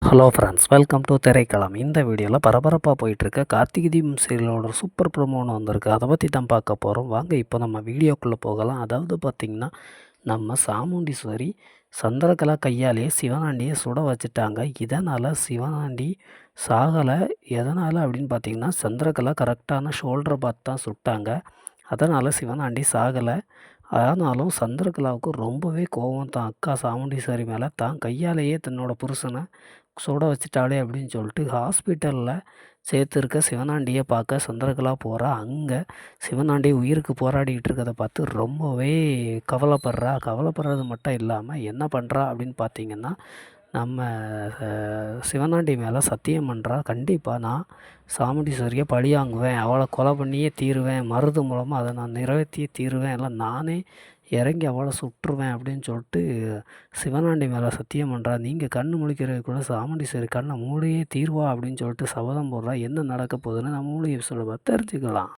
Hello friends, welcome to Thiraikalam. இந்த வீடியோவில் பரபரப்பாக போயிட்டுருக்க கார்த்திகை தீபம் சீரியலோட சூப்பர் ப்ரோமோன்னு வந்திருக்கு. அதை பற்றி தான் பார்க்க போகிறோம். வாங்க இப்போ நம்ம வீடியோக்குள்ளே போகலாம். அதாவது பார்த்திங்கன்னா, நம்ம சாமுண்டீஸ்வரி சந்திரகலா கையாலேயே சிவனாண்டியை சுட வச்சுட்டாங்க. இதனால் சிவனாண்டி சாகலை. எதனால் அப்படின்னு பார்த்திங்கன்னா, சந்திரகலா கரெக்டான ஷோல்டரை பார்த்து தான் சுட்டாங்க. அதனால் சிவனாண்டி சாகலை. ஆனாலும் சந்திரகலாவுக்கு ரொம்பவே கோவம் தான் அக்கா சாமுண்டீஸ்வரி மேலே. தான் கையாலேயே தன்னோட புருஷனை சுட வச்சுட்டாளே அப்படின்னு சொல்லிட்டு ஹாஸ்பிட்டலில் சேர்த்துருக்க சிவனாண்டியை பார்க்க சந்திரகலா போகிறா. அங்கே சிவனாண்டி உயிருக்கு போராடிக்கிட்டு இருக்கிறத பார்த்து ரொம்பவே கவலைப்படுறா. கவலைப்படுறது மட்டும் இல்லாமல் என்ன பண்ணுறா அப்படின்னு பார்த்தீங்கன்னா, நம்ம சிவனாண்டி மேலே சத்தியம் பண்ணுறா. கண்டிப்பாக நான் சாமுண்டீஸ்வரியை பழியாங்குவேன், அவளை கொலை பண்ணியே தீருவேன், மருது மூலமாக அதை நான் நிறைவேற்றியே தீருவேன், இல்லை நானே இறங்கி அவளை சுட்டுருவேன் அப்படின்னு சொல்லிட்டு சிவனாண்டி மேலே சத்தியம் பண்ணுறா. நீங்கள் கண்ணு முழிக்கிறதுக்குள்ள சாமுண்டீஸ்வரி கண்ணை மூடியே தீர்வா அப்படின்னு சொல்லிட்டு சபதம் போடுறா. என்ன நடக்க போகுதுன்னு நம்ம மூலிகை சொல்ல தெரிஞ்சுக்கலாம்.